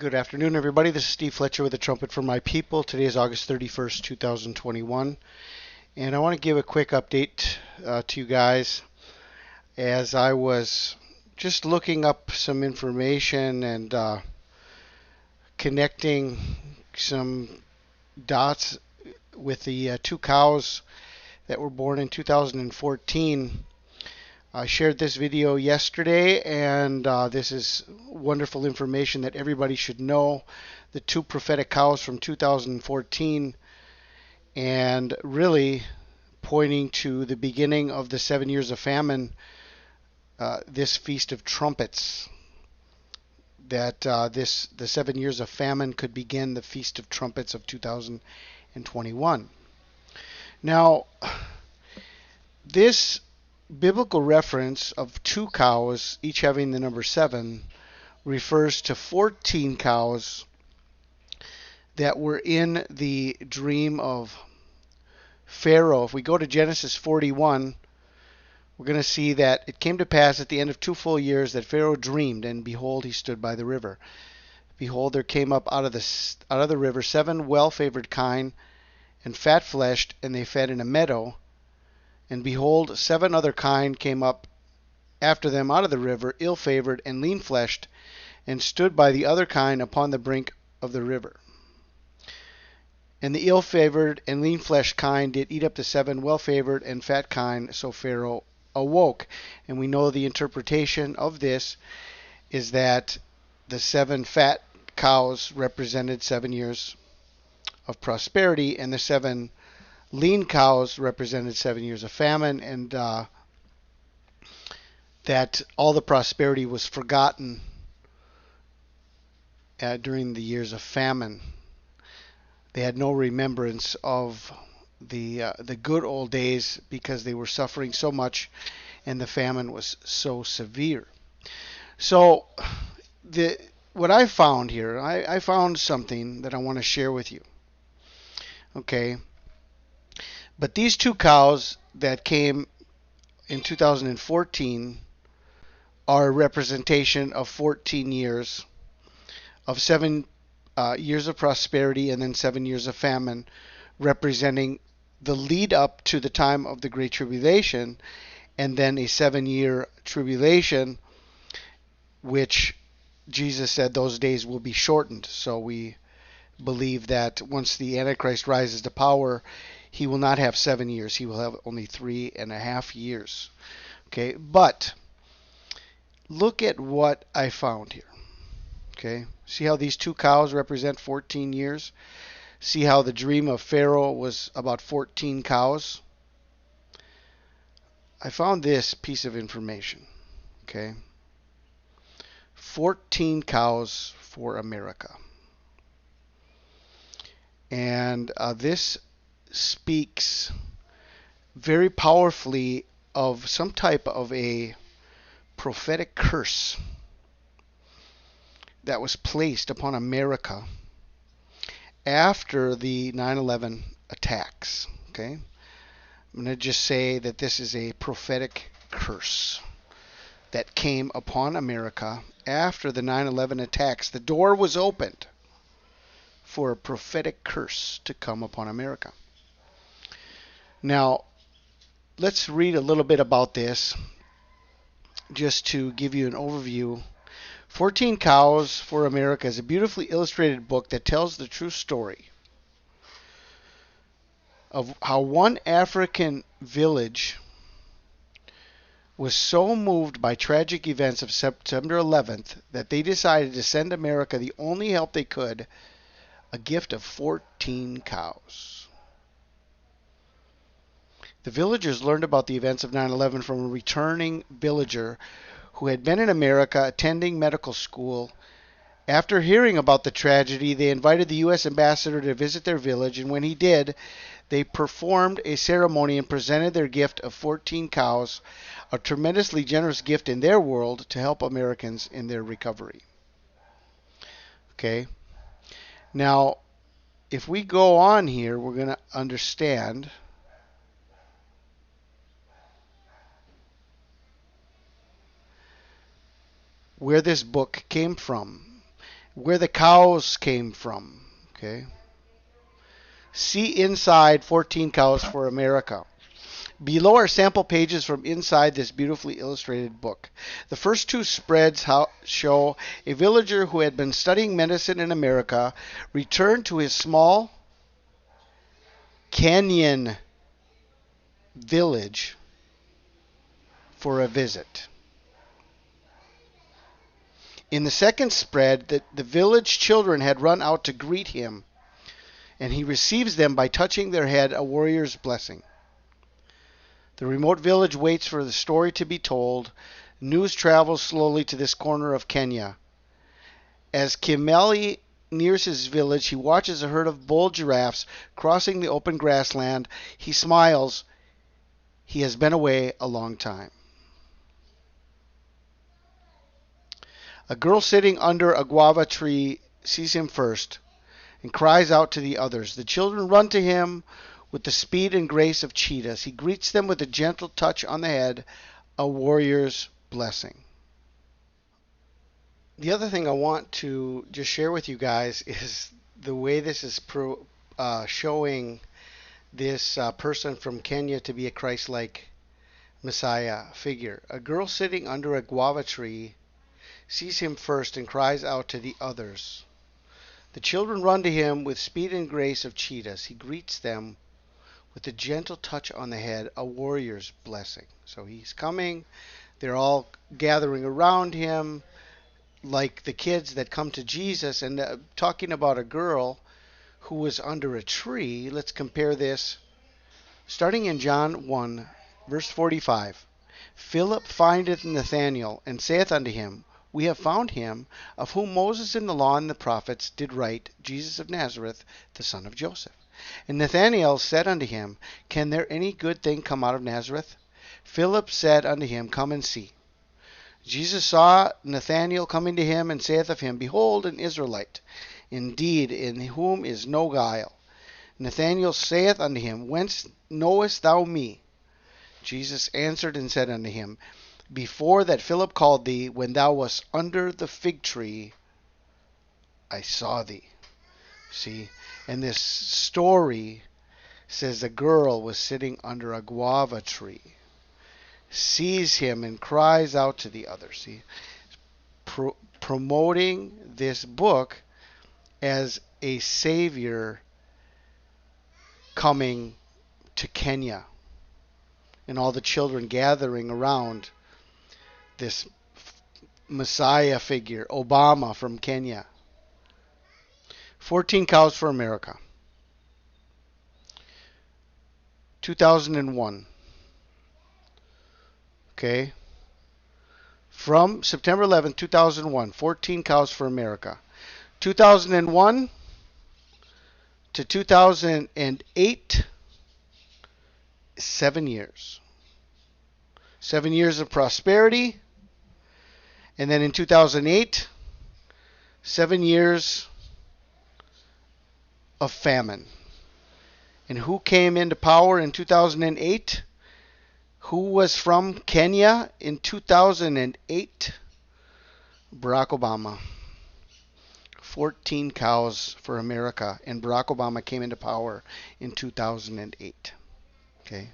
Good afternoon, everybody. This is Steve Fletcher with the Trumpet for My People. Today is August 31st, 2021. And I want to give a quick update to you guys as I was just looking up some information and connecting some dots with the two cows that were born in 2014. I shared this video yesterday, and this is wonderful information that everybody should know. The two prophetic cows from 2014, and really pointing to the beginning of the 7 years of famine, this Feast of Trumpets, that the 7 years of famine could begin the Feast of Trumpets of 2021. Now, this biblical reference of two cows, each having the number 7, refers to 14 cows that were in the dream of Pharaoh. If we go to Genesis 41, we're going to see that it came to pass at the end of 2 full years that Pharaoh dreamed, and behold, he stood by the river. Behold, there came up out of the river 7 well-favored kine and fat-fleshed, and they fed in a meadow. And behold, 7 other kine came up after them out of the river, ill-favored and lean-fleshed, and stood by the other kine upon the brink of the river. And the ill-favored and lean-fleshed kine did eat up the 7 well-favored and fat kine, so Pharaoh awoke. And we know the interpretation of this is that the 7 fat cows represented 7 years of prosperity, and the 7 lean cows represented 7 years of famine, and that all the prosperity was forgotten during the years of famine. They had no remembrance of the good old days because they were suffering so much and the famine was so severe. So what I found here, I found something that I want to share with you. Okay. But these two cows that came in 2014 are a representation of 14 years, of 7 years of prosperity and then 7 years of famine, representing the lead up to the time of the Great Tribulation, and then a 7-year tribulation, which Jesus said those days will be shortened. So we believe that once the Antichrist rises to power, he will not have 7 years. He will have only 3.5 years. Okay, but look at what I found here. Okay, see how these two cows represent 14 years? See how the dream of Pharaoh was about 14 cows? I found this piece of information. Okay, 14 cows for America. And this speaks very powerfully of some type of a prophetic curse that was placed upon America after the 9/11 attacks. Okay, I'm going to just say that this is a prophetic curse that came upon America after the 9/11 attacks. The door was opened for a prophetic curse to come upon America. Now, let's read a little bit about this just to give you an overview. 14 Cows for America is a beautifully illustrated book that tells the true story of how one African village was so moved by tragic events of September 11th that they decided to send America the only help they could, a gift of 14 cows. The villagers learned about the events of 9/11 from a returning villager who had been in America attending medical school. After hearing about the tragedy, they invited the U.S. ambassador to visit their village, and when he did, they performed a ceremony and presented their gift of 14 cows, a tremendously generous gift in their world to help Americans in their recovery. Okay. Now, if we go on here, we're going to understand where this book came from. where the cows came from. Okay. See inside 14 cows for America. Below are sample pages from inside this beautifully illustrated book. The first two spreads show a villager who had been studying medicine in America return to his small canyon village for a visit. In the second spread, the village children had run out to greet him, and he receives them by touching their head, a warrior's blessing. The remote village waits for the story to be told. News travels slowly to this corner of Kenya. As Kimeli nears his village, he watches a herd of bull giraffes crossing the open grassland. He smiles. He has been away a long time. A girl sitting under a guava tree sees him first and cries out to the others. The children run to him with the speed and grace of cheetahs. He greets them with a gentle touch on the head, a warrior's blessing. The other thing I want to just share with you guys is the way this is showing this person from Kenya to be a Christ-like Messiah figure. A girl sitting under a guava tree sees him first and cries out to the others. The children run to him with speed and grace of cheetahs. He greets them with a gentle touch on the head, a warrior's blessing. So he's coming. They're all gathering around him like the kids that come to Jesus. And talking about a girl who was under a tree, let's compare this. Starting in John 1, verse 45. Philip findeth Nathanael, and saith unto him, We have found him, of whom Moses in the law and the prophets did write, Jesus of Nazareth, the son of Joseph. And Nathanael said unto him, Can there any good thing come out of Nazareth? Philip said unto him, Come and see. Jesus saw Nathanael coming to him, and saith of him, Behold, an Israelite, indeed, in whom is no guile. Nathanael saith unto him, Whence knowest thou me? Jesus answered and said unto him, Before that Philip called thee, when thou wast under the fig tree, I saw thee. See? And this story says a girl was sitting under a guava tree, sees him and cries out to the others. See? Promoting this book as a savior coming to Kenya. And all the children gathering around this Messiah figure, Obama from Kenya. 14 cows for America. 2001. Okay. From September 11th, 2001, 14 cows for America. 2001 to 2008, 7 years. 7 years of prosperity. And then in 2008, 7 years of famine. And who came into power in 2008? Who was from Kenya in 2008? Barack Obama. 14 cows for America. And Barack Obama came into power in 2008. Okay.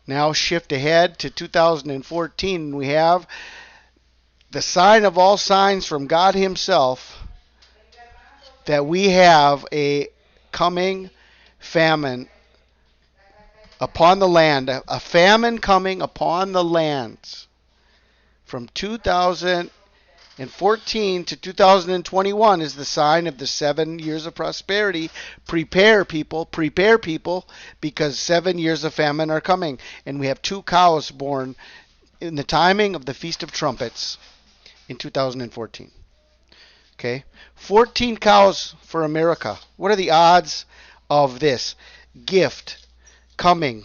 Now shift ahead to 2014. We have the sign of all signs from God himself that we have a coming famine upon the land, a famine coming upon the lands. From 2014 to 2021 is the sign of the 7 years of prosperity. Prepare people, because 7 years of famine are coming. And we have 2 cows born in the timing of the Feast of Trumpets in 2014. Okay, 14 cows for America. What are the odds of this gift coming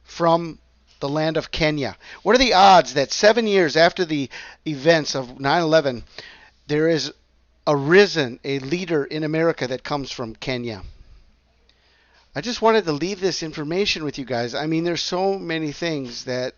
from the land of Kenya? What are the odds that 7 years after the events of 9/11, there is arisen a leader in America that comes from Kenya? I just wanted to leave this information with you guys. I mean, there's so many things that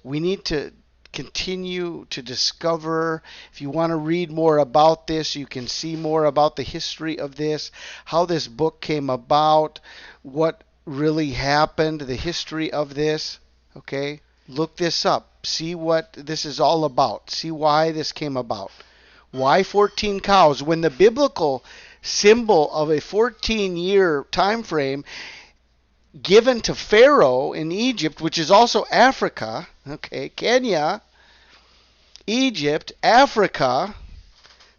we need to continue to discover. If you want to read more about this, you can see more about the history of this, how this book came about, what really happened, the history of this. Okay? Look this up. See what this is all about. See why this came about. Why 14 cows? When the biblical symbol of a 14-year time frame given to Pharaoh in Egypt, which is also Africa, okay, Kenya, Egypt, Africa,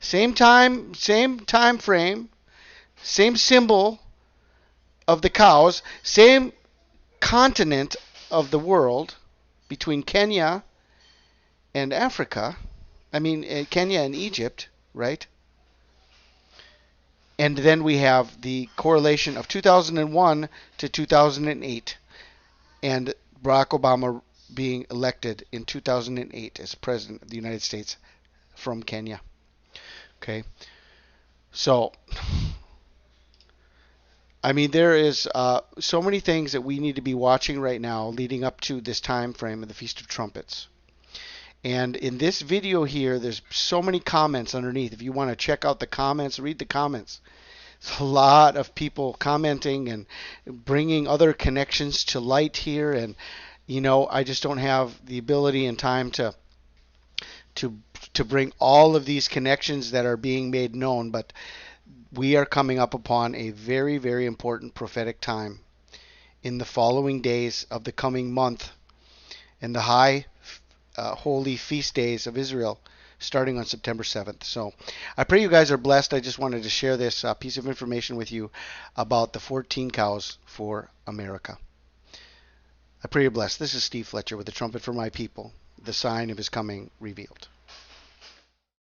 same time frame, same symbol of the cows, same continent of the world between Kenya and Africa. I mean, Kenya and Egypt, right? And then we have the correlation of 2001 to 2008 and Barack Obama being elected in 2008 as President of the United States from Kenya. Okay. So, I mean, there is so many things that we need to be watching right now leading up to this time frame of the Feast of Trumpets. And in this video here, there's so many comments underneath. If you want to check out the comments, read the comments. There's a lot of people commenting and bringing other connections to light here. And, you know, I just don't have the ability and time to bring all of these connections that are being made known. But we are coming up upon a very, very important prophetic time in the following days of the coming month and the high holy feast days of Israel starting on September 7th. So I pray you guys are blessed. I just wanted to share this piece of information with you about the 14 cows for America. I pray you're blessed. This is Steve Fletcher with the Trumpet for My People, the sign of his coming revealed.